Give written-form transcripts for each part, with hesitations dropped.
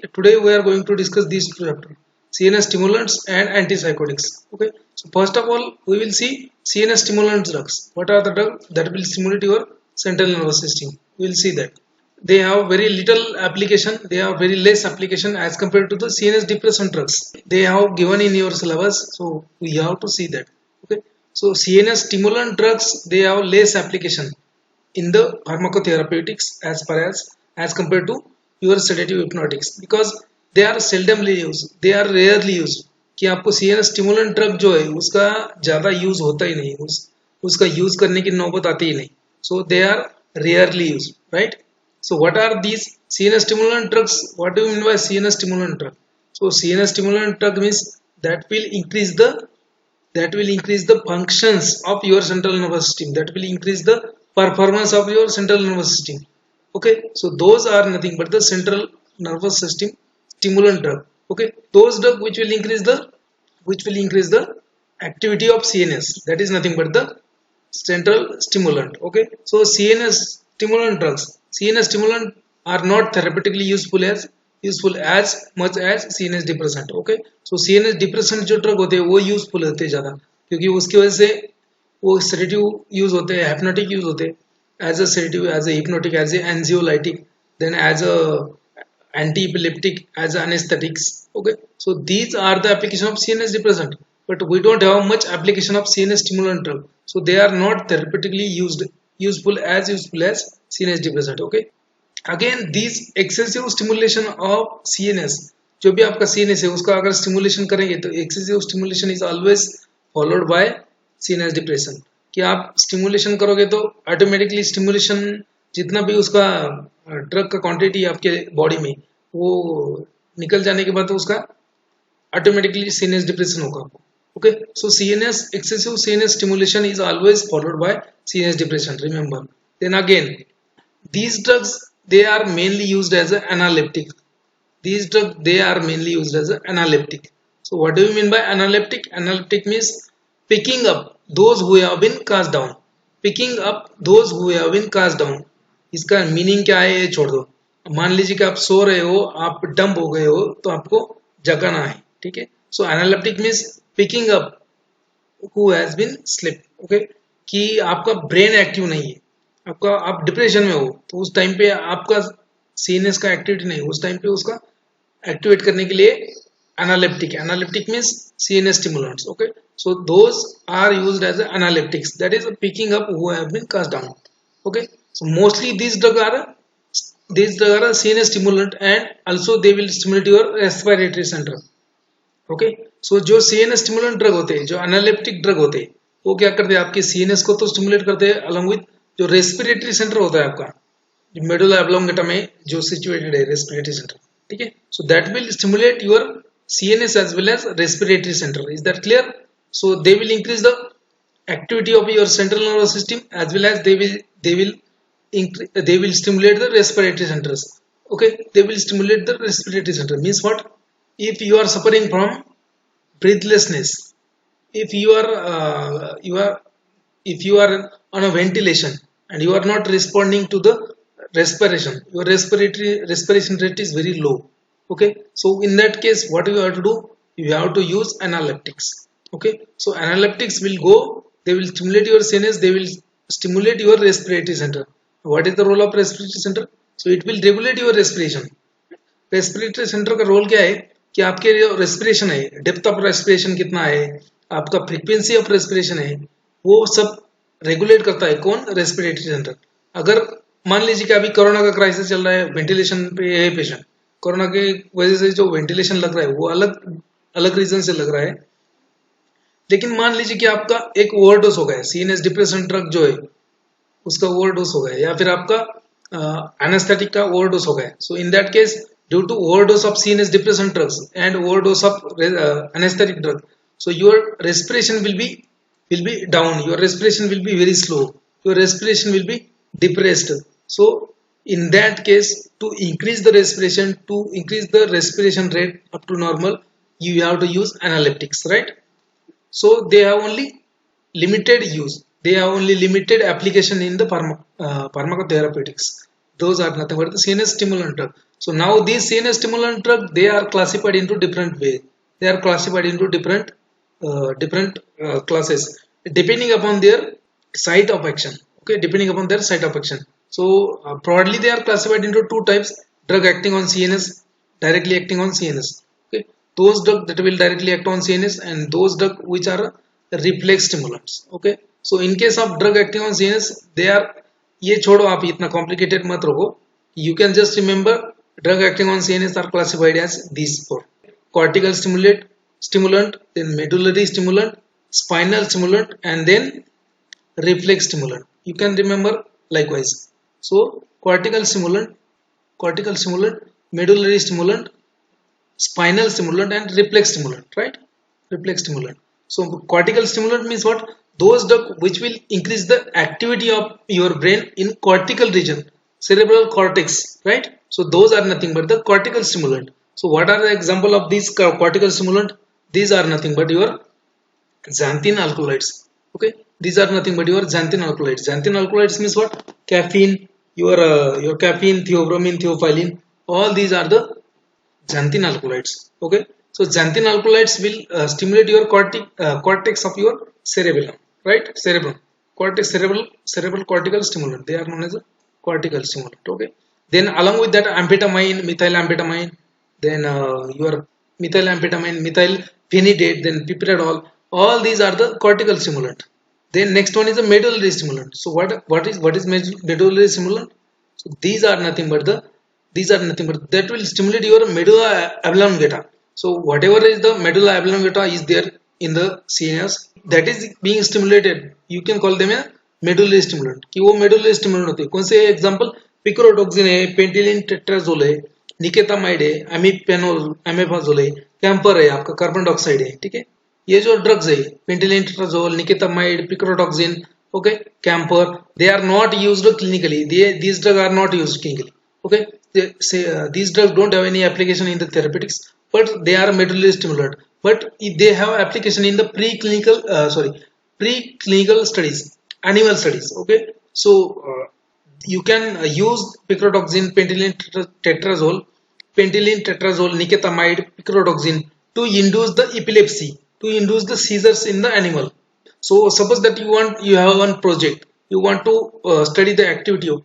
Today we are going to discuss these two chapters, CNS stimulants and antipsychotics. Okay, so first of all we will see CNS stimulant drugs. What are the drugs that will stimulate your central nervous system? We will see that they have very little application, they have very less application as compared to the CNS depressant drugs they have given in your syllabus. So we have to see that. Okay, so CNS stimulant drugs, they have less application in the pharmacotherapeutics as compared to your sedative hypnotics, because they are seldomly used, they are rarely used. कि आपको CNS stimulant drug जो है उसका ज़्यादा use होता ही नहीं, उसका use करने की नौबत आती ही नहीं. So they are rarely used, right? So what are these CNS stimulant drugs? What do you mean by CNS stimulant drug? So CNS stimulant drug means that will increase the functions of your central nervous system, that will increase the performance of your central nervous system. Okay, so those are nothing but the central nervous system stimulant drug. Okay, those drug which will increase the activity of CNS, that is nothing but the central stimulant. Okay, so CNS stimulant drugs, CNS stimulant are not therapeutically useful as much as CNS depressant. Okay, so CNS depressant जो drug होते हैं वो useful होते हैं ज़्यादा, क्योंकि उसकी वजह से वो सेडेटिव यूज होते हैं, hypnotic यूज होते हैं, as a sedative, as a hypnotic, as a anxiolytic, then as a anti-epileptic, as anesthetics. Okay, so these are the application of CNS depressant, but we don't have much application of CNS stimulant drug, so they are not therapeutically useful as CNS depressant. Okay, again these excessive stimulation of CNS, जो भी आपका CNS है उसका अगर stimulation करेंगे तो excessive stimulation is always followed by CNS depression. कि आप स्टिमुलेशन करोगे तो ऑटोमेटिकली स्टिमुलेशन जितना भी उसका ड्रग का क्वांटिटी आपके बॉडी में वो निकल जाने के बाद तो उसका ऑटोमेटिकली सीएनएस डिप्रेशन होगा आपको. Okay, so CNS excessive CNS stimulation is always followed by CNS depression, remember. Then again these drugs, they are mainly used as an analeptic. These drugs, they are mainly used as an analeptic. So what do you mean by analeptic? Analeptic means picking up those who have been cast down. Picking up those who have been cast down. इसका meaning क्या है ये छोड़ दो. मान लीजिए कि आप सो रहे हो, आप डंप हो गए हो, तो आपको जगाना है. ठीक है, so analeptic means picking up who has been slip. Okay, कि आपका ब्रेन एक्टिव नहीं है, आपका आप डिप्रेशन में हो, तो उस टाइम पे आपका सीएनएस का एक्टिविटी नहीं, उस टाइम पे उसका एक्टिवेट करने के लिए analeptic means CNS stimulants. Okay, so those are used as analeptics, that is picking up who have been cast down. Okay, so mostly these drugs are CNS stimulant, and also they will stimulate your respiratory center. Okay, so जो CNS stimulant drug होते हैं, जो analeptic drug होते हैं, वो क्या करते हैं, आपके CNS को तो stimulate करते हैं along with जो respiratory center होता है आपका, जो medulla oblongata में जो situated है respiratory center. ठीक है, so that will stimulate your CNS as well as respiratory center. Is that clear? So they will increase the activity of your central nervous system, as well as they will stimulate the respiratory centers. Okay, they will stimulate the respiratory center. Means what? If you are suffering from breathlessness, if you are on a ventilation and you are not responding to the respiration, your respiration rate is very low. Okay, so in that case what you have to do, you have to use analeptics. Okay, so analeptics will go, they will stimulate your CNS, they will stimulate your respiratory center. What is the role of respiratory center? So it will regulate your respiration. Respiratory center का role क्या है कि आपके जो respiration है, depth of respiration कितना है, आपका फ्रीक्वेंसी ऑफ रेस्पिरेशन है, वो सब रेगुलेट करता है कौन? Respiratory centre. अगर मान लीजिए कि अभी कोरोना का क्राइसिस चल रहा है, वेंटिलेशन पे है पेशेंट, कोरोना के वजह से जो वेंटिलेशन लग रहा है वो अलग रीजन से लग रहा है, लेकिन मान लीजिए कि आपका एक ओवरडोज हो गया, सीएनएस डिप्रेशन ड्रग जो है उसका ओवरडोज हो गया, या फिर आपका एनेस्थेटिक का ओवरडोज हो गया. So in that case, due to overdose of CNS depression drugs and overdose of anaesthetic drug, so your respiration will be down, your respiration will be very slow, your respiration will be depressed. So in that case, to increase the respiration rate up to normal, you have to use analeptics, right? So they have only limited use, they have only limited application in the pharmacotherapeutics. Those are nothing but the CNS stimulant drug. So now these CNS stimulant drug, they are classified into different ways. They are classified into different classes depending upon their site of action. Okay, depending upon their site of action. So broadly they are classified into two types: drug acting on CNS, directly acting on CNS. Okay, those drug that will directly act on CNS and those drug which are reflex stimulants. Okay, so in case of drug acting on CNS, they are, ये छोड़ो आप इतना complicated मत रखो. You can just remember drug acting on CNS are classified as these four: cortical stimulant, then medullary stimulant, spinal stimulant, and then reflex stimulant. You can remember likewise. So cortical stimulant, medullary stimulant, spinal stimulant, and reflex stimulant, right? Reflex stimulant. So cortical stimulant means what? Those drug which will increase the activity of your brain in cortical region, cerebral cortex, right? So those are nothing but the cortical stimulant. So what are the example of these cortical stimulant? These are nothing but your xanthine alkaloids. Okay, these are nothing but your xanthine alkaloids. Xanthine alkaloids means what? Caffeine, your caffeine, theobromine, theophylline. All these are the xanthine alkaloids. Okay, so xanthine alkaloids will stimulate your cortex of your cerebellum, right? Cerebellum, cortex, cerebral cortical stimulant. They are known as a cortical stimulant. Okay, then along with that, amphetamine, methylamphetamine, then your methylamphetamine, methylphenidate, then piperidol. All these are the cortical stimulant. Then next one is the medullary stimulant. So what is medullary stimulant? So these are nothing but that will stimulate your medulla oblongata. So whatever is the medulla oblongata is there in the CNS, that is being stimulated. You can call them a medullary stimulant. कि वो medullary stimulant होते हैं. कौन से example? Picotoxin है, pentylene tetrazole है, निकेतामाइड है, अमीपेनोल, अमेफाजोल है, कैम्पर है, आपका कार्बन डाइऑक्साइड है. ठीक है, ये जो ड्रग्स है, pentylene टेट्राजोल, निकेतामाइड, पिकोटॉक्सिन, okay, camphor, they are not used clinically. These drugs are not used clinically. Okay, these drugs don't have any application in the therapeutics, but they are medullary stimulant. But they have application in the preclinical studies, animal studies. Okay, so you can use picotoxin, tetrazole, nicotinamide, picotoxin to induce the epilepsy, to induce the seizures in the animal. So suppose that you have one project, you want to study the activity of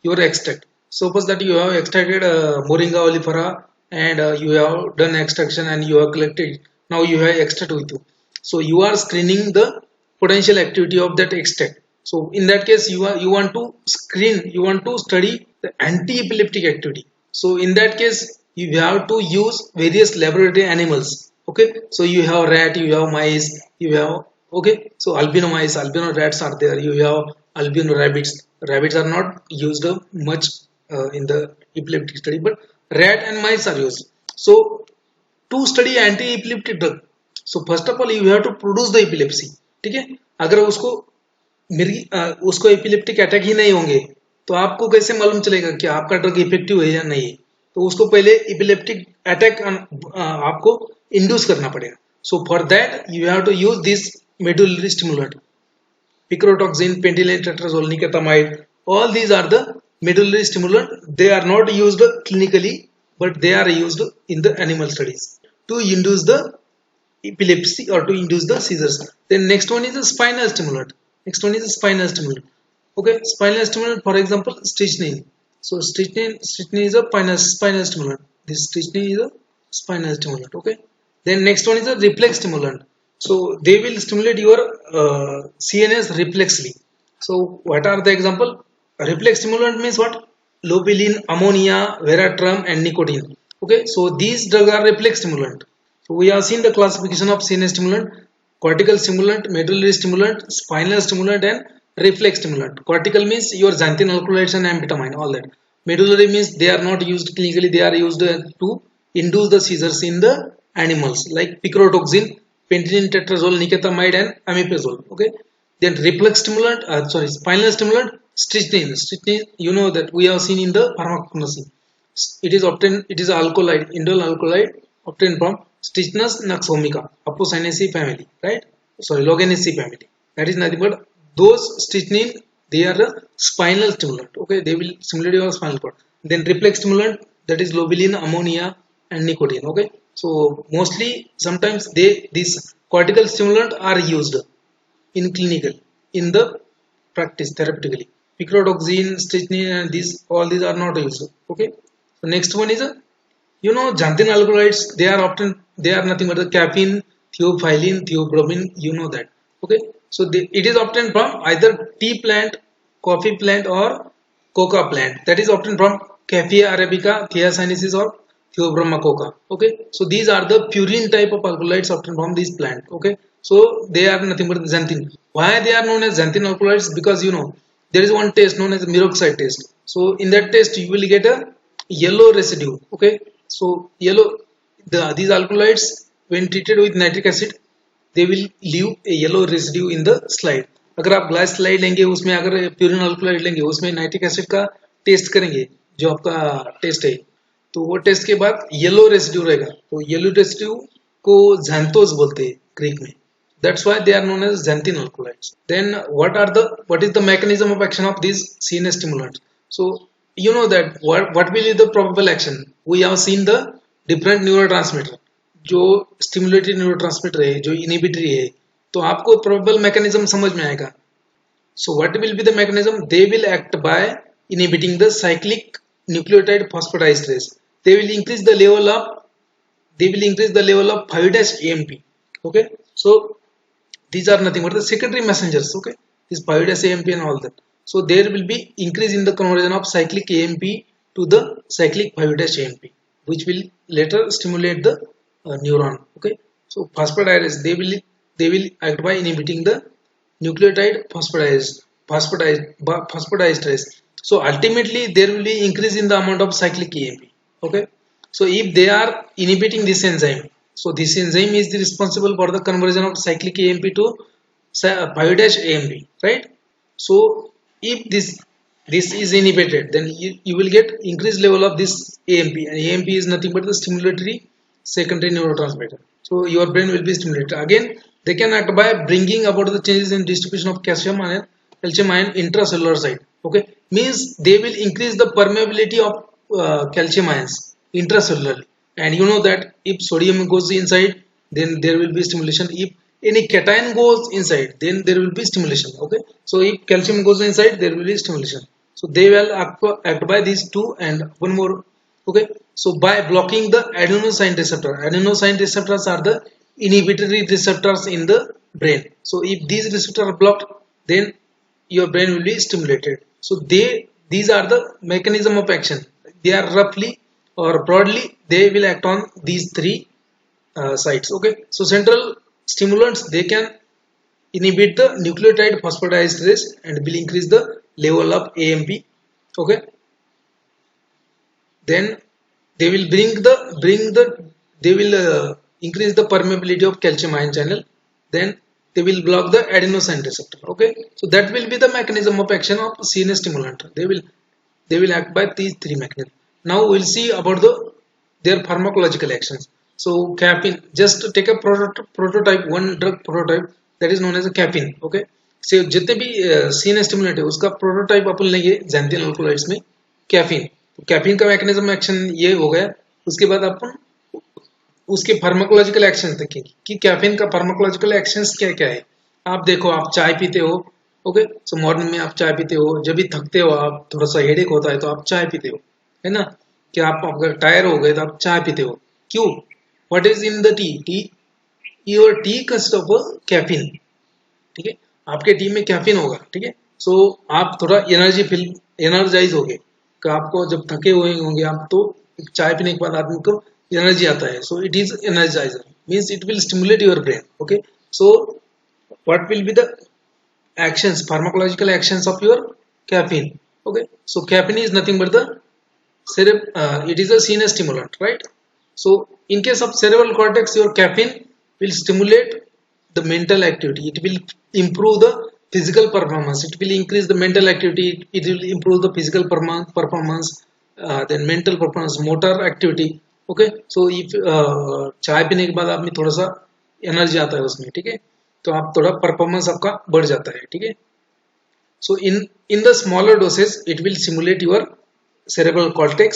your extract. Suppose that you have extracted Moringa oleifera and you have done extraction and you have collected. Now you have extract with you. So you are screening the potential activity of that extract. So in that case, you want to study the anti-epileptic activity. So in that case, you have to use various laboratory animals. Okay, so you have rat, you have mice, you have, okay, so albino mice, albino rats are there, you have albino rabbits. Rabbits are not used much in the epileptic study, but rat and mice are used. So to study anti-epileptic drug, so first of all you have to produce the epilepsy. ठीक है, अगर उसको epileptic attack ही नहीं होंगे तो आपको कैसे मालूम चलेगा कि आपका ड्रग इफेक्टिव है या नहीं है? तो उसको पहले एपिलेप्टिक अटैक आपको इंड्यूस करना पड़ेगा. So for that you have to use this medullary stimulant, picotoxin, pentylene tetrazole, nicotinamide. All these are the medullary stimulant. They are not used clinically, but they are used in the animal studies to induce the epilepsy or to induce the seizures. Then next one is the spinal stimulant. Okay, spinal stimulant, for example, strychnine. So strychnine is a spinal stimulant. This strychnine is a spinal stimulant. Okay. Then next one is a reflex stimulant. So they will stimulate your CNS reflexly. So what are the example? Reflex stimulant means what? Lopilin, ammonia, veratrum, and nicotine. Okay, so these drugs are reflex stimulant. So we have seen the classification of CNS stimulant: cortical stimulant, medullary stimulant, spinal stimulant, and reflex stimulant. Cortical means your xanthine alkaloids and amphetamine, all that. Medullary means they are not used clinically; they are used to induce the seizures in the animals, like picotoxin, pentylene tetrazole, nicotinamide, and amiprazole. Okay. Then reflex stimulant, spinal stimulant, strychnine. Strychnine, you know that we have seen in the pharmacology. It is alkaloid, indole alkaloid obtained from Strychnus naxomica, Apocynaceae family, right? Sorry, Logenaceae family. That is nothing but those strychnine. They are a spinal stimulant. Okay, they will stimulate your spinal cord. Then reflex stimulant, that is lobeline, ammonia and nicotine. Okay, so mostly sometimes these cortical stimulant are used in clinical, in the practice therapeutically. Picrodoxine, strychnine, and these all these are not used. Okay, so next one is xanthan alkaloids. They are nothing but the caffeine, theophylline, theobromine. You know that. Okay, so it is obtained from either tea plant, coffee plant, or coca plant. That is obtained from Caffeia arabica, Thea sinensis, or Theobroma coca. Okay, so these are the purine type of alkaloids obtained from this plant. Okay, so they are nothing but xanthan. Why they are known as xanthan alkaloids? Because there is one test known as peroxide test. So in that test you will get a yellow residue. Okay, so these alkaloids, when treated with nitric acid, they will leave a yellow residue in the slide. अगर आप glass slide लेंगे, उसमें अगर purine alkaloid लेंगे, उसमें nitric acid का test करेंगे, जो आपका टेस्ट है, तो वो टेस्ट के बाद येलो रेसिड्यू रहेगा. तो येलो रेसिड्यू को xanthos बोलते हैं ग्रीक में. That's why they are known as xanthan alkaloids. Then what is the mechanism of action of these CNS stimulants? So you know that what will be the probable action. We have seen the different neurotransmitter. जो stimulatory neurotransmitter है, जो inhibitory है, तो आपको probable mechanism समझ में आएगा. So what will be the mechanism? They will act by inhibiting the cyclic nucleotide phosphodiesterase. They will increase the level of 5-AMP. okay, so these are nothing but the secondary messengers. Okay, this 5-AMP and all that. So there will be increase in the conversion of cyclic AMP to the cyclic 5-AMP, which will later stimulate the neuron. Okay, so phosphodiesterase, they will act by inhibiting the nucleotide phosphodiesterase. So ultimately there will be increase in the amount of cyclic AMP. Okay, so if they are inhibiting this enzyme, so this enzyme is responsible for the conversion of cyclic AMP to 5-AMP, right? So if this is inhibited, then you will get increased level of this AMP, and AMP is nothing but the stimulatory secondary neurotransmitter. So your brain will be stimulated. Again, they can act by bringing about the changes in distribution of calcium ion intracellular side. Okay, means they will increase the permeability of calcium ions intracellularly. And you know that if sodium goes inside, then there will be stimulation. If any cation goes inside, then there will be stimulation. Okay, so if calcium goes inside, there will be stimulation. So they will act by these two, and one more. Okay, so by blocking the adenosine receptor. Adenosine receptors are the inhibitory receptors in the brain. So if these receptors are blocked, then your brain will be stimulated. So these are the mechanism of action. They are roughly or broadly, they will act on these three sites. Okay, so central stimulants, they can inhibit the nucleotide phosphodiesterase and will increase the level of AMP. Okay, then they will increase the permeability of calcium ion channel. Then they will block the adenosine receptor. Okay, so that will be the mechanism of action of CNS stimulant. They will act by these three mechanisms. Now we'll see about their pharmacological actions. So caffeine, just take a prototype, one drug prototype, that is known as a caffeine. Okay, so जितने भी CNS stimulant है, उसका prototype अपन लेंगे xanthan alkaloids में caffeine. तो caffeine का mechanism action ये हो गया. उसके बाद अपन उसके फार्माकोलॉजिकल एक्शन देखेंगे कि कैफीन का फार्माकोलॉजिकल एक्शंस क्या क्या है. आप देखो, आप चाय पीते हो. ओके, सो मॉर्निंग में आप चाय पीते हो, जब भी थकते हो, आप थोड़ा सा हेडेक होता है तो आप चाय पीते हो, है ना. कि आप अगर टायर हो गए तो आप चाय पीते हो. क्यों? What is in the T? Your T consist of caffeine. ठीक है, आपके टी में कैफीन होगा. ठीक है, सो आप थोड़ा एनर्जाइज हो गए. आपको जब थके हुए होंगे आप, तो चाय पीने के बाद आदमी को एनर्जी आता है. सो it is energiser, means it will stimulate your brain. Okay, so what will be the actions, pharmacological actions of your caffeine. Okay, so caffeine is nothing but the it is a CNS stimulant, right? So in case of cerebral cortex, your caffeine will stimulate the mental activity. It will improve the physical performance. It will increase the mental activity. It will improve the physical performance, then mental performance, motor activity. Okay, so if चाय पीने के बाद आदमी थोड़ा सा energy आता है उसमें, ठीक है, तो आप थोड़ा परफॉर्मेंस आपका बढ़ जाता है. ठीक है, so in the smaller dosage it will stimulate your cerebral cortex.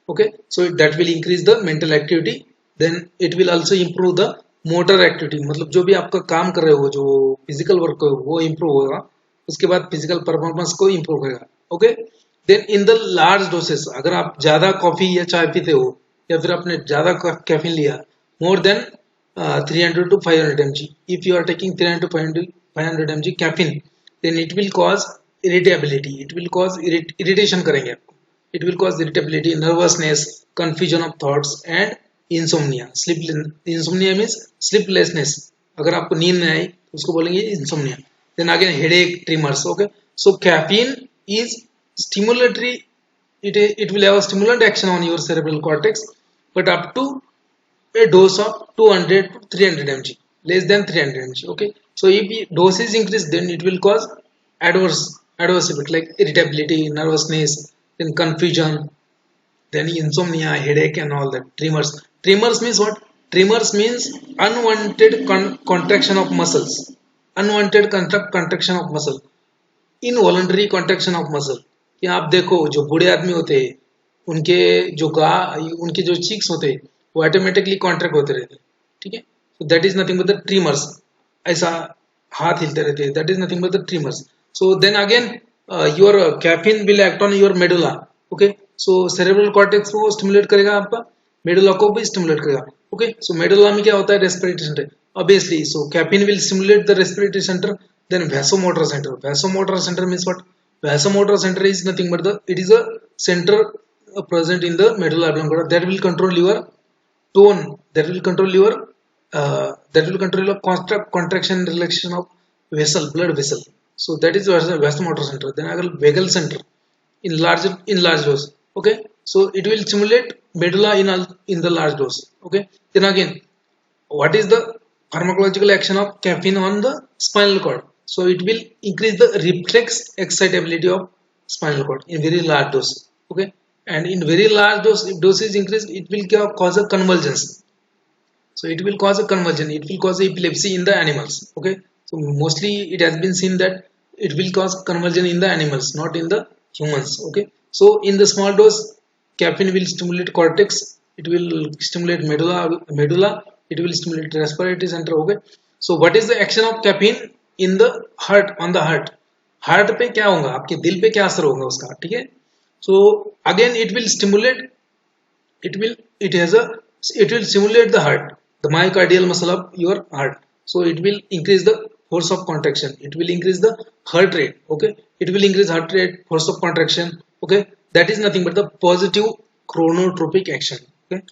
Okay, so that will increase the mental activity. Then it will also improve the motor activity. मतलब जो भी आपका काम कर रहे हो, जो physical work हो, वो improve होगा. उसके बाद physical performance को improve करेगा. Okay, then in the large doses, अगर आप ज़्यादा कॉफी या चाय पीते हो या फिर आपने ज़्यादा कैफीन लिया, more than 300 to 500 mg, if you are taking 300 to 500 mg caffeine, then it will cause irritability. It will cause irritation करेंगे आपको. It will cause irritability, nervousness, confusion of thoughts and insomnia. Insomnia means sleeplessness. अगर आपको नींद नहीं आई तो उसको बोलेंगे insomnia. Then again headache, tremors. Okay, so caffeine is stimulatory. It will have a stimulant action on your cerebral cortex, but up to a dose of 200 to 300 mg, less than 300 mg. Okay, so if dose is increased, then it will cause adverse effect like irritability, nervousness, then confusion, then insomnia, headache and all that. Tremors means what? Tremors means unwanted contraction of muscles, unwanted contraction of muscle, involuntary contraction of muscle. कि आप देखो जो बूढ़े आदमी होते हैं उनके जो चीक्स होते हैं वो ऑटोमेटिकली कॉन्ट्रैक्ट होते रहते हैं. ठीक है, so that is nothing but the tremors. ऐसा हाथ हिलते रहते हैं, that is nothing but the tremors. So then again your caffeine will act on your medulla. Okay, so cerebral cortex को stimulate करेगा, आपका medulla को भी stimulate करेगा. Okay, so medulla में क्या होता है? Respiratory center. Obviously, so caffeine will stimulate the respiratory center. Then vasomotor center. Vasomotor center means what? Vasomotor center is nothing but it is a center present in the medulla oblongata that will control your tone, that will control your contraction and relaxation of blood vessel. So that is vasomotor center. Then again vagal center in large dose. Okay, so it will stimulate medulla in the large dose. Okay, then again what is the pharmacological action of caffeine on the spinal cord? So it will increase the reflex excitability of spinal cord in very large dose. Okay, and in very large dose, if dose is increased, it will cause a convulsions. So it will cause a convulsion. It will cause epilepsy in the animals. Okay, so mostly it has been seen that it will cause convulsion in the animals, not in the humans. Okay, so in the small dose, caffeine will stimulate cortex. It will stimulate medulla. It will stimulate respiratory center. Okay, so what is the action of caffeine in the heart, on the heart पे क्या होगा, आपके दिल पे क्या असर होगा उसका. ठीक है, so again it will stimulate, it will stimulate the heart, the myocardial muscle of your heart. So it will increase the force of contraction, it will increase the heart rate. Okay, it will increase heart rate, force of contraction. Okay, that is nothing but the positive chronotropic action. Okay,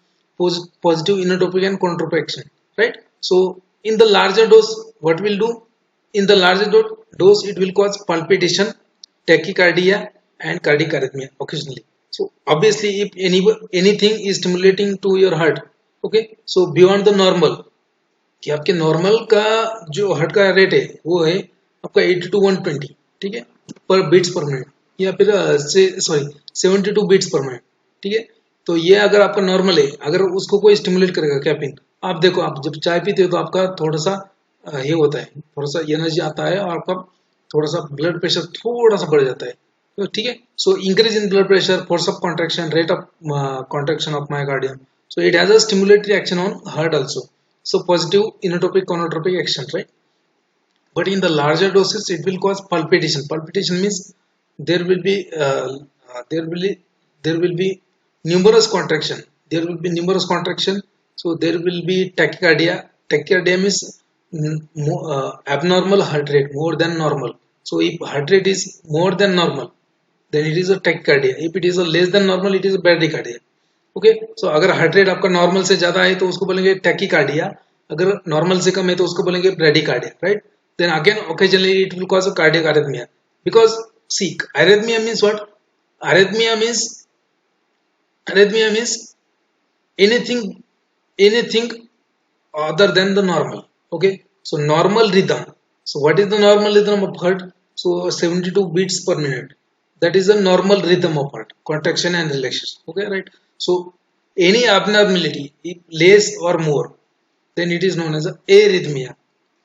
positive inotropic and chronotropic action, right? So in the larger dose, what will do? In the larger dose, it will cause palpitation, tachycardia, and cardiac arrhythmia occasionally. So obviously, if anything is stimulating to your heart, okay, so beyond the normal, कि आपके normal का जो heart का rate है वो है आपका 80 to 120, ठीक है, पर बीट्स पर मिनट, या फिर 72 बीट्स पर मिनट. ठीक है, तो ये अगर आपका नॉर्मल है, अगर उसको कोई स्टिमुलेट करेगा कैफीन, आप देखो, आप जब चाय पीते हो तो आपका थोड़ा सा ये होता है, थोड़ा सा एनर्जी आता है और आपका थोड़ा सा ब्लड प्रेशर थोड़ा सा बढ़ जाता है. तो ठीक है, so increase in blood pressure, force of contraction, rate of contraction of myocardium. So it has a stimulatory action on heart also. So positive inotropic chronotropic action, right? But in the larger doses, it will cause palpitation. Palpitation means there will be numerous contraction. There will be numerous contraction. So there will be tachycardia. Tachycardia means abnormal heart rate, more than normal. So if heart rate is more than normal, then it is a tachycardia. If it is a less than normal, it is a bradycardia. Okay, so अगर heart rate आपका normal से ज़्यादा है तो उसको बोलेंगे tachycardia. अगर normal से कम है तो उसको बोलेंगे bradycardia, right? Then again occasionally it will cause a cardiac arrhythmia. Because see, arrhythmia means what? Arrhythmia means anything other than the normal. Okay, so normal rhythm. So what is the normal rhythm of heart? So 72 beats per minute. That is the normal rhythm of heart, contraction and relaxation. Okay, right? So any abnormality, if less or more, then it is known as arrhythmia.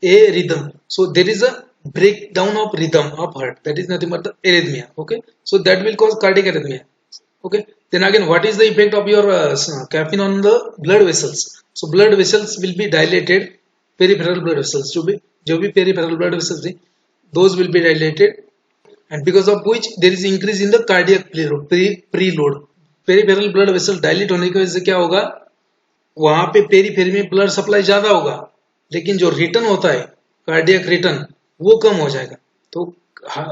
A rhythm. So there is a breakdown of rhythm of heart. That is nothing but the arrhythmia. Okay, so that will cause cardiac arrhythmia. Okay. Then again, what is the effect of your caffeine on the blood vessels? So blood vessels will be dilated. Peripheral blood vessels जो भी peripheral blood vessels है, those will be dilated, and because of which there is increase in the cardiac preload. Peripheral blood vessel dilate होने की वजह से क्या होगा, वहां पे पेरीफेरी में ब्लड सप्लाई ज्यादा होगा, लेकिन जो रिटर्न होता है कार्डियक रिटर्न वो कम हो जाएगा. तो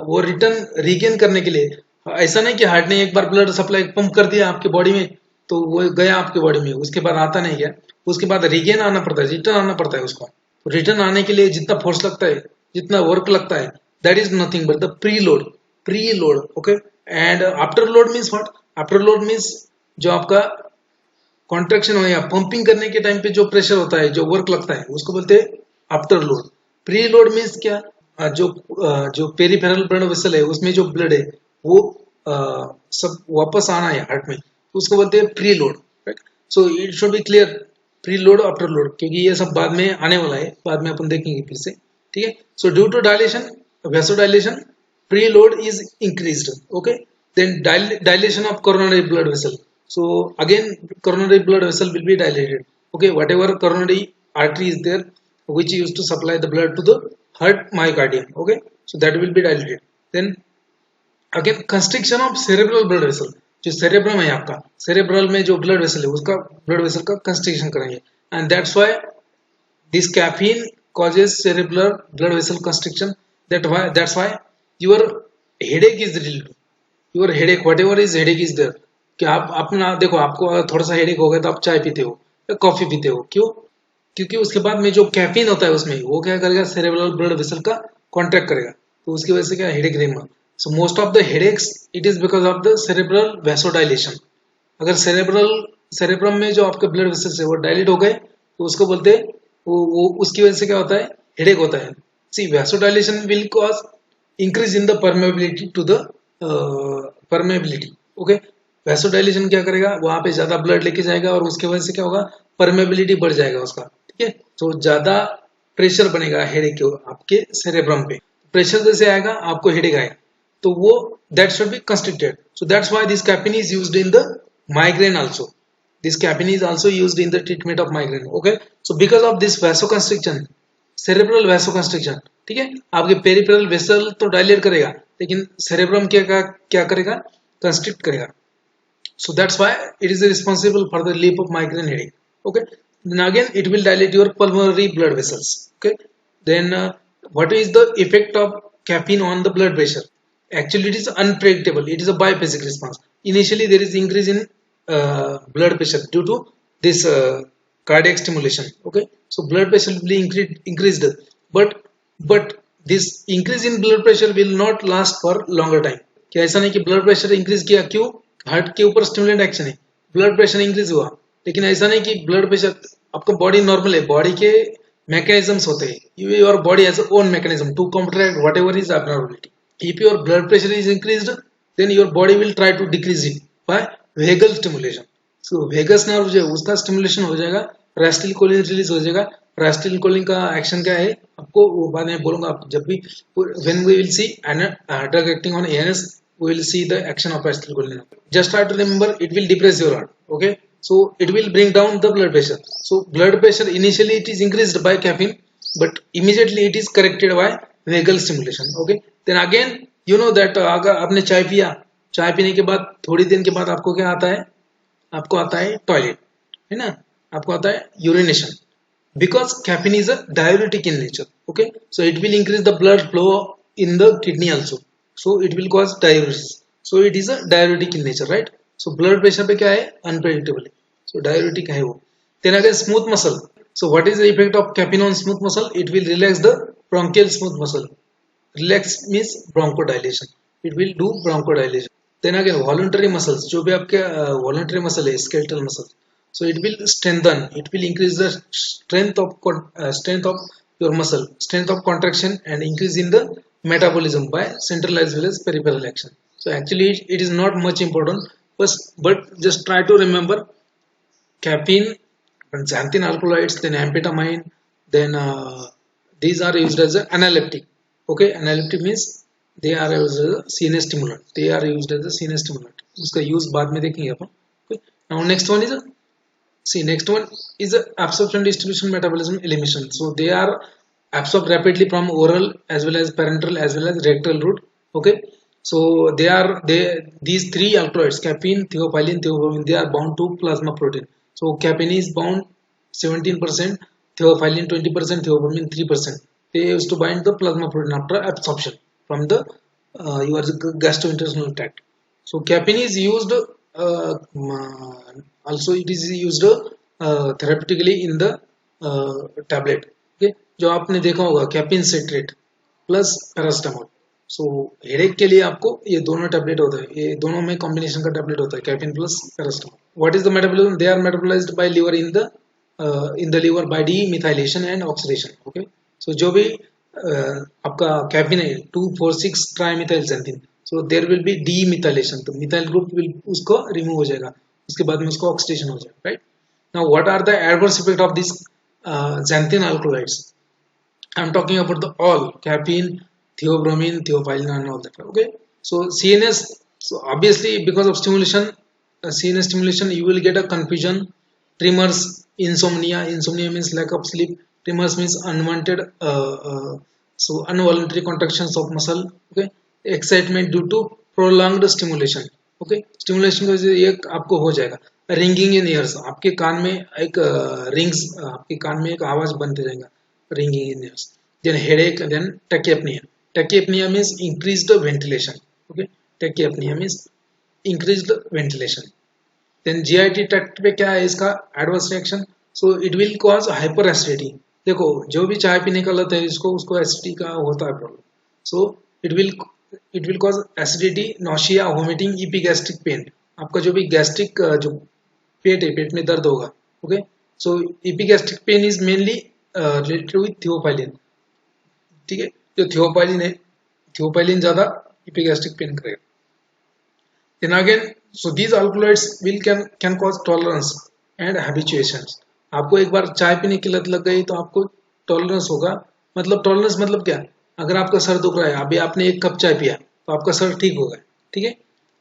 वो रिटर्न रिगेन करने के लिए, ऐसा नहीं कि हार्ट ने एक बार ब्लड सप्लाई पंप कर दिया आपके बॉडी में तो वो गया आपके बॉडी में, उसके बाद आता नहीं गया, उसके बाद रिगेन आना पड़ता है, रिटर्न आना पड़ता है उसको. तो रिटर्न आने के लिए जितना फोर्स लगता है, जितना वर्क लगता है, that is nothing but the preload. Okay. And after load means what? After load means जो आपका कॉन्ट्रैक्शन हो या पंपिंग करने के टाइम पे जो प्रेशर होता है, जो वर्क लगता है, उसको बोलते हैं after load. Pre load means क्या? जो पेरिफेरल ब्लड वेसल है उसमें जो ब्लड है वो सब वापस आना है हार्ट में, उसको बोलते हैं pre load. So it should be clear, pre load after load, क्योंकि ये सब बाद में आने वाला है, बाद में अपन देखेंगे फिर से. ठीक है. So due to dilation, vasodilation, preload is increased. Okay. Then dilation of coronary blood vessel. So again coronary blood vessel will be dilated. Okay. Whatever coronary artery is there which used to supply the blood to the heart myocardium. Okay. So that will be dilated. Then again constriction of cerebral blood vessel. जो cerebrum है आपका, cerebral में जो blood vessel है उसका blood vessel का constriction करेंगे, and that's why this caffeine causes cerebral blood vessel constriction. That's why your headache is related. Your headache, whatever is headache is there. कि आप अपना देखो, आपको थोड़ा सा हेडेक हो गया तो आप चाय पीते हो या कॉफी पीते हो, क्यों? क्योंकि उसके बाद में जो कैफीन होता है उसमें वो क्या करेगा, सेरेब्रल ब्लड वेसल का कॉन्ट्रैक्ट करेगा, तो उसकी वजह से क्या हेडेक रहेगा. So most of the headaches it is because of the cerebral vasodilation. अगर सेरेब्रम में जो आपके ब्लड वेसल्स है वो डायलेट हो गए तो उसको बोलते हैं वो उसकी वजह से क्या होता है, हेडेक होता है. See, vasodilation will cause increase in the permeability to the permeability. Okay, vasodilation क्या करेगा, वहां पे ज्यादा ब्लड लेके जाएगा और उसके वजह से क्या होगा, परमेबिलिटी बढ़ जाएगा उसका. ठीक है. तो ज्यादा प्रेशर बनेगा हेडेक के आपके सेरेब्रम पे, प्रेशर जैसे आएगा आपको हेडेक आएगा, तो वो that should be constricted. So that's why this caffeine is used in the migraine also. This caffeine is also used in the treatment of migraine. Okay. So because of this vasoconstriction, cerebral vasoconstriction, ठीक है, आपके peripheral vessel तो dilate करेगा लेकिन cerebrum क्या करेगा, constrict करेगा. So that's why it is responsible for the relief of migraine headache. Okay. Then again it will dilate your pulmonary blood vessels. Okay. Then what is the effect of caffeine on the blood pressure? Actually, it is unpredictable. It is a biphasic response. Initially, there is increase in blood pressure due to this cardiac stimulation. Okay, so blood pressure will be increased, but this increase in blood pressure will not last for longer time. क्या ऐसा नहीं कि blood pressure increase किया, क्यों? Heart के ऊपर stimulant action है, blood pressure increase हुआ, लेकिन ऐसा नहीं कि ब्लड प्रेशर, आपका बॉडी नॉर्मल है, बॉडी के मैकेनिज्म्स होते हैं, your body has own mechanism to contract whatever is abnormality. If your blood pressure is increased, then your body will try to decrease it by vagal stimulation. So vagus nerve जो है उसका stimulation हो जाएगा, acetylcholine release हो जाएगा. acetylcholine का action क्या है आपको वो बाद में बोलूंगा. आप जब भी when we will see drug acting on ANS, we will see the action of acetylcholine. Just try to remember, it will depress your heart. Okay, so it will bring down the blood pressure. So blood pressure initially it is increased by caffeine, but immediately it is corrected by vagal stimulation. Okay. Then again you know that अगर आपने चाय पिया, चाय पीने के बाद थोड़ी देर के बाद आपको क्या आता है, आपको आता है टॉयलेट, है ना, आपको आता है urination, because caffeine is a diuretic in nature. Okay. So it will increase the blood flow in the kidney also, so it will cause diuresis. So it is a diuretic in nature, right. So blood pressure पे क्या है, unpredictable, so diuretic है वो. Then again smooth muscle. So what is the effect of caffeine on smooth muscle? It will relax the bronchial smooth muscle. Relax means bronchodilation. It will do bronchodilation. Then again voluntary muscles, जो भी आपके voluntary muscle है, skeletal muscle, so it will strengthen. It will increase the strength of your muscle, strength of contraction, and increase in the metabolism by central as well as peripheral action. So actually it is not much important, but just try to remember caffeine, xanthine alkaloids, then amphetamine, then these are used as an analeptic. Okay, analeptic means they are used as a CNS stimulant. They are used as a CNS stimulant. उसका use बाद में देखेंगे अपन. Now next one is next one is absorption, distribution, metabolism, elimination. So they are absorbed rapidly from oral as well as parenteral as well as rectal route. Okay, so these three alkaloids, caffeine, theophylline, theobromine, they are bound to plasma protein. So caffeine is bound 17%, theophylline 20%, theobromine 3%. They used to bind the plasma protein after absorption from the your gastrointestinal tract. So caffeine is used also it is used therapeutically in the tablet. Okay, जो आपने देखा होगा caffeine citrate plus paracetamol. सो headache के लिए आपको ये दोनों tablet होता है, ये दोनों में कॉम्बिनेशन का टैबलेट होता है caffeine plus paracetamol. What is the metabolism? They are metabolised by liver in the liver by demethylation and oxidation. Okay, so जो भी आपका कैफीन है 2,4,6 trimethylxanthine, so there will be demethylation, तो मिथाइल ग्रुप विल उसको remove हो जाएगा, उसके बाद में उसको ऑक्सीडेशन हो जाएगा. Right, now what are the adverse effect of this xanthine alkaloids? I'm talking about the all caffeine, theobromine, theophylline and all that. Okay, so CNS, so obviously because of stimulation, CNS stimulation, you will get a confusion, tremors, insomnia. Insomnia means lack of sleep. Tremors means unwanted so involuntary contractions of muscle. Okay, excitement due to prolonged stimulation. Okay, stimulation की वजह से ये आपको हो जाएगा. Ringing इन years, आपके कान में एक रिंग्स, आपके कान में एक आवाज बनते जाएगा, ringing in ears. Then headache, then tachypnea. Tachypnea means increased ventilation. Okay, tachypnea means increased ventilation. Then GIT tract पे क्या है इसका adverse reaction? So it will cause hyperacidity. देखो जो भी चाय पीने का लत है इसको उसको एसिडिटी का होता है problem. So it will cause acidity, nausea, vomiting, epigastric pain. आपका जो भी गैस्ट्रिक जो पेट है, पेट में दर्द होगा. Okay, so epigastric pain is mainly related with theophylline. ठीक है, जो थियोपाइलिन है, थियोपाइलिन ज्यादा epigastric pain करेगा. Then again, so these alkaloids will can cause tolerance and habituations. आपको एक बार चाय पीने की लत लग गई तो आपको टॉलरेंस होगा. मतलब टॉलरेंस मतलब क्या? अगर आपका सर दुख रहा है, अभी आपने एक कप चाय पिया तो आपका सर ठीक होगा. ठीक है,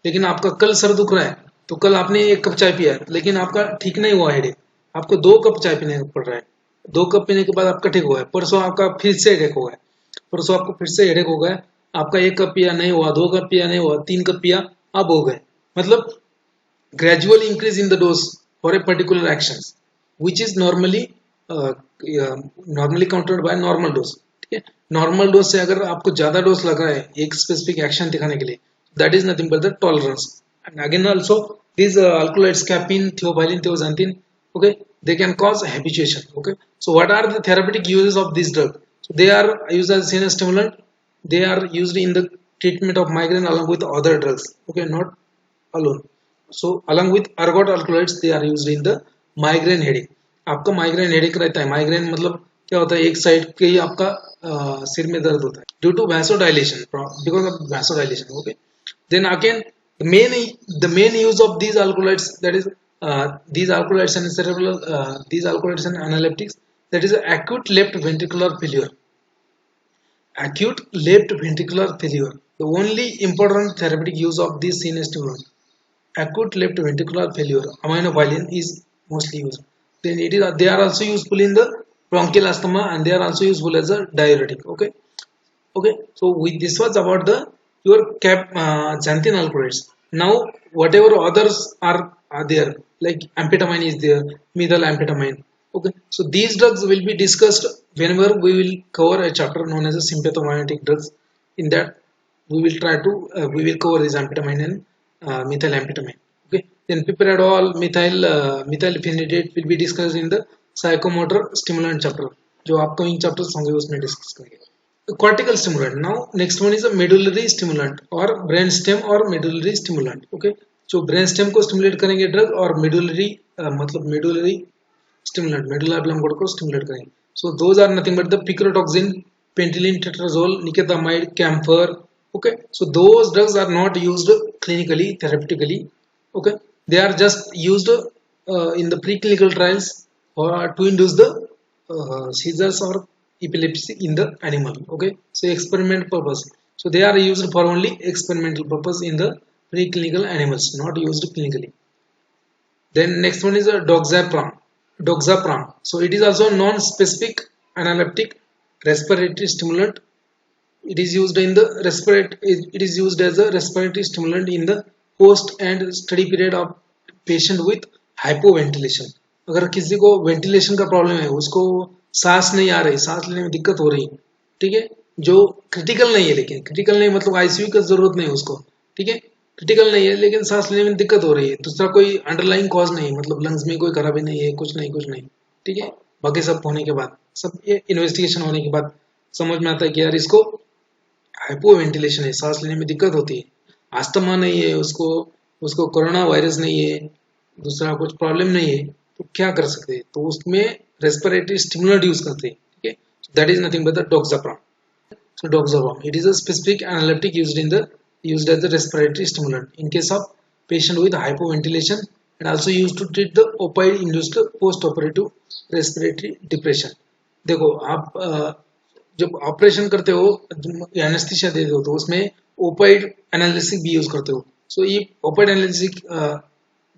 लेकिन आपका कल सर दुख रहा है तो कल आपने एक कप चाय पिया लेकिन आपका ठीक नहीं हुआ हेडेक, आपको 2 कप चाय पीने पड़ रहा है. 2 कप पीने के बाद आपका ठीक हुआ है, परसों आपका फिर से हेडेक हो गया, परसों आपको फिर से हेडेक हो गया, आपका 1 कप पिया नहीं हुआ, 2 कप पिया नहीं हुआ, 3 कप पिया, अब हो गए. मतलब gradual increase in the dose for a particular action which is normally countered by normal dose. ठीक है, नॉर्मल डोज से अगर आपको ज्यादा डोज लग रहा है एक स्पेसिफिक एक्शन दिखाने के लिए, that is nothing but the tolerance. And again also these alkaloids, caffeine, theophylline, theoxanthine, okay, they can cause habituation. Okay, so what are the therapeutic uses of this drug? So they are used as CNS stimulant, they are used in the treatment of migraine along with other drugs. Okay, not alone. So along with ergot alkaloids they are used in the migraine headache. आपका migraine headache रहता है, migraine मतलब क्या होता है, एक side के ही आपका सिर में दर्द होता है due to vasodilation, because of vasodilation. Okay, then again the main use of these alkaloids, that is these alkaloids and cerebral these alkaloids and analeptics, that is acute left ventricular failure. Acute left ventricular failure, the only important therapeutic use of this CNS stimulant. Acute left ventricular failure, aminophylline is mostly used. Then they are also useful in the bronchial asthma and they are also useful as a diuretic. Okay, so this was about the your xanthine alkaloids. Now whatever others are there, like amphetamine is there, methyl amphetamine. Okay, so these drugs will be discussed whenever we will cover a chapter known as a sympathomimetic drugs. In that we will try to we will cover this amphetamine and methyl amphetamine. Okay, then piperidol, methylphenidate will be discussed in the psychomotor stimulant chapter. जो upcoming chapters होंगे उसमें discuss करेंगे. Cortical stimulant. Now next one is a medullary stimulant or brainstem or medullary stimulant. Okay, जो brainstem को stimulate करेंगे drug और medullary मतलब medullary stimulant, medulla oblongata को stimulate करेंगे. So those are nothing but the picrotoxin, pentylene tetrazole, nicotinamide, camphor. Okay, so those drugs are not used clinically, therapeutically. Okay, they are just used in the preclinical trials or to induce the seizures or epilepsy in the animal. Okay, so experiment purpose, so they are used for only experimental purpose in the preclinical animals, not used clinically. Then next one is a doxapram. So it is also non-specific analeptic respiratory stimulant. It is used in the it is used as a respiratory stimulant in the post and study period of patient with hypoventilation. अगर किसी को ventilation का problem है, उसको सांस नहीं आ रही, सांस लेने में दिक्कत हो रही, ठीक है, जो क्रिटिकल नहीं है, लेकिन क्रिटिकल नहीं मतलब आईसीयू की जरूरत नहीं उसको, ठीक है, क्रिटिकल नहीं है लेकिन सांस लेने में दिक्कत हो रही है, दूसरा कोई अंडरलाइंग कॉज नहीं, मतलब लंग्स में कोई खराबी नहीं है, कुछ नहीं, ठीक है, बाकी सब होने के बाद, सब ये इन्वेस्टिगेशन होने के बाद समझ में आता है कि यार इसको हाइपोवेंटिलेशन है, सांस लेने में दिक्कत होती है, अस्थमा नहीं है उसको, उसको कोरोना वायरस नहीं है, दूसरा कुछ प्रॉब्लम नहीं है, तो क्या कर सकते हैं, तो उसमें रेस्पिरेटरी स्टिमुलेंट यूज करते हैं, ठीक है, that is nothing but the doxapram. So doxapram, it is a specific analeptic used as a respiratory stimulant in case of patient with hypoventilation and also used to treat the opioid induced post-operative respiratory depression. देखो आप जब operation करते हो, anaesthesia देते हो, तो उसमें ओपाइड एनालिसिक भी यूज करते हो. सो ये ओपाइड एनालिसिक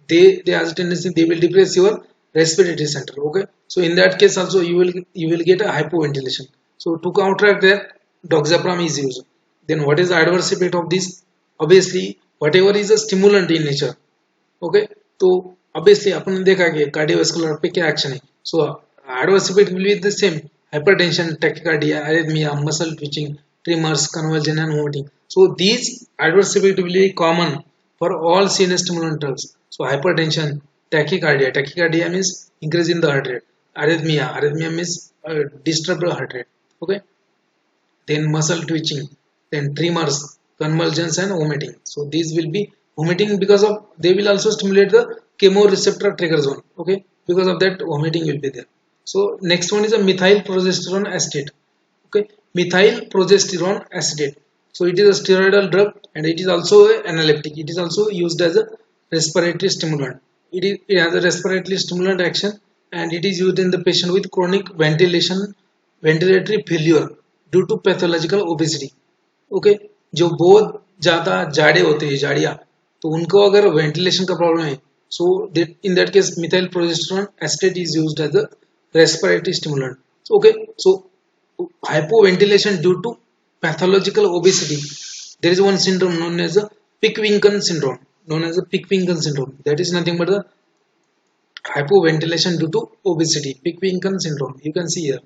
they has a tendency, they will depress your respiratory center. Okay, so in that case also you will get a hypoventilation. So to counteract that, doxapram is used. Then what is the adverse effect of this? Obviously whatever is a stimulant in nature, okay, तो obviously अपन ने देखा कि cardiovascular पे क्या action है. So adverse effect will be the same: hypertension, tachycardia, arrhythmia, muscle twitching, tremors, convulsion and vomiting. So these adverse effect will be common for all CNS stimulant drugs. So hypertension, tachycardia means increase in the heart rate, arrhythmia means disturbed heart rate, okay, then muscle twitching, then tremors, convulsions and vomiting. So these will be vomiting because of, they will also stimulate the chemoreceptor trigger zone, okay, because of that vomiting will be there. So next one is a methyl progesterone acetate, okay, methyl progesterone acetate. So it is a steroidal drug and it is also an analeptic. It is also used as a respiratory stimulant. It has a respiratory stimulant action and it is used in the patient with chronic ventilatory failure due to pathological obesity. Okay, जो बहुत ज़्यादा जाड़े होते हैं, जाड़िया, तो उनको अगर ventilation का प्रॉब्लम है, so in that case methyl progesterone acetate is used as a respiratory stimulant. So, okay, so hypoventilation due to pathological obesity, there is one syndrome known as a Pickwincke syndrome. That is nothing but the hypoventilation due to obesity, Pickwincke syndrome. You can see here,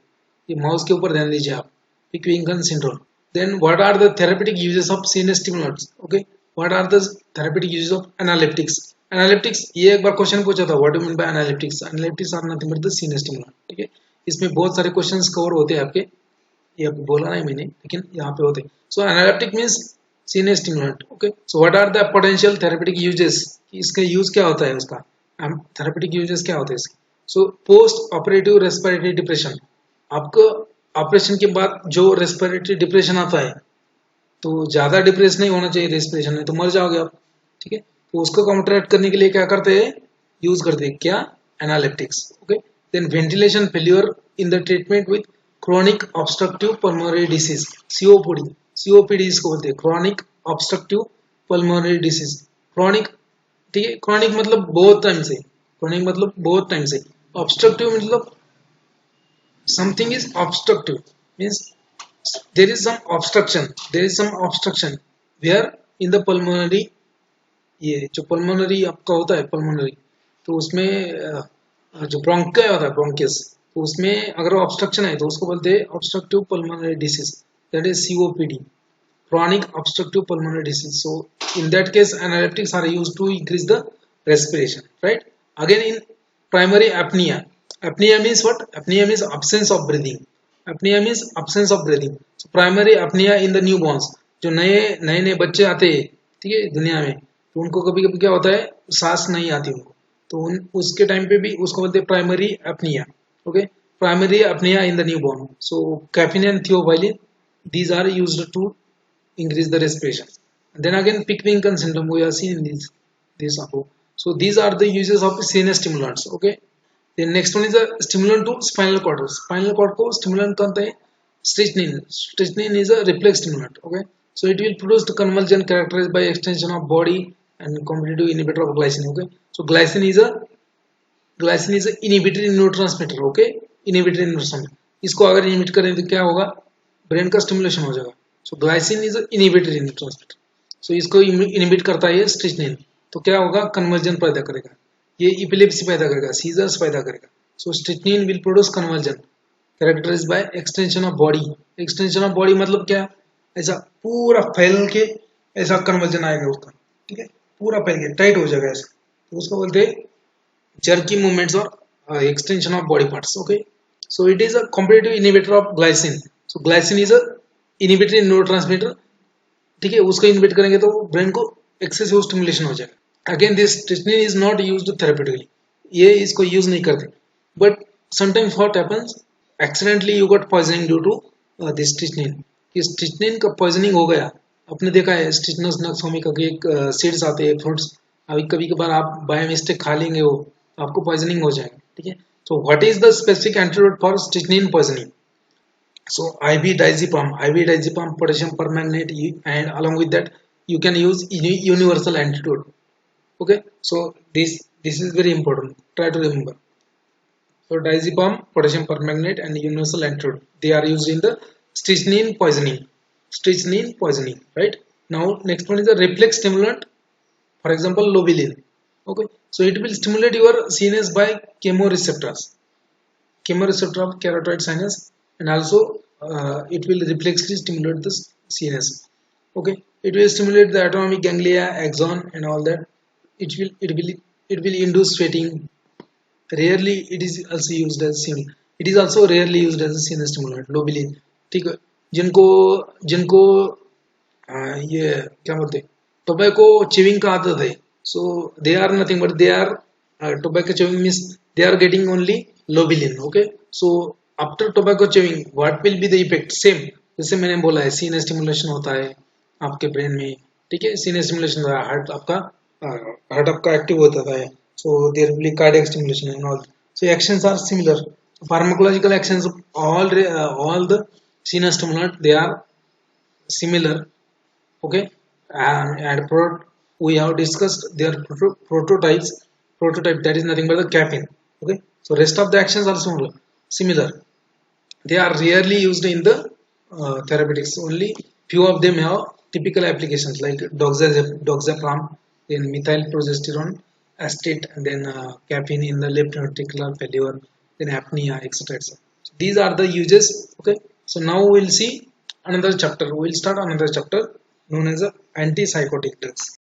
ये mouse के ऊपर ध्यान दीजिए आप, Pickwincke syndrome. Then what are the therapeutic uses of CNS stimulants? Okay, what are the therapeutic uses of analeptics? ये एक बार question पूछा था, what do you mean by analeptics? Analeptics are nothing but the CNS stimulant. ठीक है, इसमें बहुत सारे questions cover होते हैं आपके, ये बोला नहीं मैंने, लेकिन यहाँ पे होते. So analeptic means CNS stimulant. Okay, so what are the potential therapeutic uses? इसका यूज क्या होता है, उसका therapeutic uses क्या होते हैं इसके? So post operative respiratory depression, आपको ऑपरेशन के बाद जो रेस्पिरेटरी डिप्रेशन आता है, तो ज्यादा डिप्रेस नहीं होना चाहिए रेस्पिरेशन में, तो मर जाओगे आप, ठीक है, तो उसको काउंटरैक्ट करने के लिए क्या करते हैं, यूज करते हैं क्या, analeptics. Okay, then ventilation failure in the treatment with chronic obstructive pulmonary disease, COPD इसको बोलते हैं, chronic obstructive pulmonary disease. Chronic, ठीक है, क्रोनिक मतलब बहुत टाइम से, ऑब्स्ट्रक्टिव मतलब something is obstructive, means there is some obstruction where in the pulmonary, ये जो pulmonary आपका होता है pulmonary, तो उसमें जो bronchi होता है bronchus, तो उसमें अगर obstruction है तो उसको बोलते हैं obstructive pulmonary disease, that is COPD, chronic obstructive pulmonary disease. So in that case analeptics are used to increase the respiration, right? Again in primary apnea means what? Apnea means absence of breathing. So primary apnea in the newborns, जो नए बच्चे आते हैं, ठीक है, दुनिया में, तो उनको कभी कभी क्या होता है, सांस नहीं आती उनको, तो उसके टाइम पे भी उसको बोलते हैं primary apnea. Okay, primary apnea in the newborn. So caffeine and theophylline, these are used to increase the respiration. And then again Pickwincke syndrome, we have seen in this above. So these are the uses of CNS stimulants. Okay, then next one is a stimulant to spinal cord. Spinal cord को stimulant कहते हैं strychnine. Strychnine is a reflex stimulant. Okay, So it will produce the conversion characterized by extension of body and competitive inhibitor of glycine. Okay, so glycine is a inhibitory neurotransmitter. Okay, inhibitory neurotransmitter. इसको अगर inhibit करें तो क्या होगा, brain का stimulation हो जाएगा. सो glycine is inhibitory neurotransmitter. सो इसको इनिबिट करता है स्ट्रिचनिन, तो क्या होगा, कन्वर्जन पैदा करेगा, ये इपिलेप्सी पैदा करेगा, सीजर्स पैदा करेगा. So strychnine will produce convulsion characterised by extension of body. Extension of body मतलब क्या, ऐसा पूरा फैल के ऐसा कन्वर्जन आएगा उसका. ठीक है, पूरा फैल के टाइट हो जाएगा ऐसा, तो उसको बोलते हैं jerky movements or extension of body parts. Okay, so it is a competitive inhibitor of glycine. So glycine is a inhibitory neurotransmitter. ठीक है, उसको इनहिबिट करेंगे तो ब्रेन को एक्सेसिव स्टिमुलेशन हो जाएगा. Again this strychnine is not used therapeutically, ये इसको यूज नहीं करते. But sometimes what happens, accidentally you got poisoning due to this strychnine. ये स्टिचनिन का पॉइजनिंग हो गया, आपने देखा है स्टिचनस नक्सोमिका के एक सीड्स आते हैं, फ्रूट्स, अभी कभी कभार आप बाय मिस्टेक खा लेंगे, वो आपको पॉइजनिंग हो जाएगा. ठीक है, so what is the specific antidote for strychnine poisoning? So IV diazepam, potassium permanganate, and along with that you can use universal antidote. Okay, so this is very important. Try to remember. So diazepam, potassium permanganate, and universal antidote, they are used in the strychnine poisoning. Strychnine poisoning, right? Now next one is the reflex stimulant. For example, lobelia. Okay, so it will stimulate your CNS by chemoreceptor of carotid sinus, and also it will reflexively stimulate the CNS. Okay, it will stimulate the autonomic ganglia, axon, and all that. It will induce sweating. Rarely it is also used as stimulant. It is also rarely used as a CNS stimulant. Lobelia. ठीक है, जिनको ये क्या बोलते हैं, tobacco chewing का आदत है, so they are nothing but they are tobacco chewing means they are getting only lobelia. Okay, so after tobacco chewing what will be the effect, same जैसे मैंने बोला है, सीएनएस स्टिमुलेशन होता है आपके ब्रेन में. ठीक है, सीएनएस स्टिमुलेशन होता है, हार्ट आपका एक्टिव होता है, so there will be cardiac stimulation and all. So actions are similar. Pharmacological actions all the CNS stimulant, they are similar. Okay, and we have discussed their prototype, that is nothing but the caffeine. Okay, so rest of the actions are similar. They are rarely used in the therapeutics. Only few of them have typical applications like doxapram, then methylprogesterone acetate, and then caffeine in the left ventricular failure, then apnea, etc. So these are the uses. Okay, so now we'll see another chapter. We'll start another chapter known as antipsychotic drugs.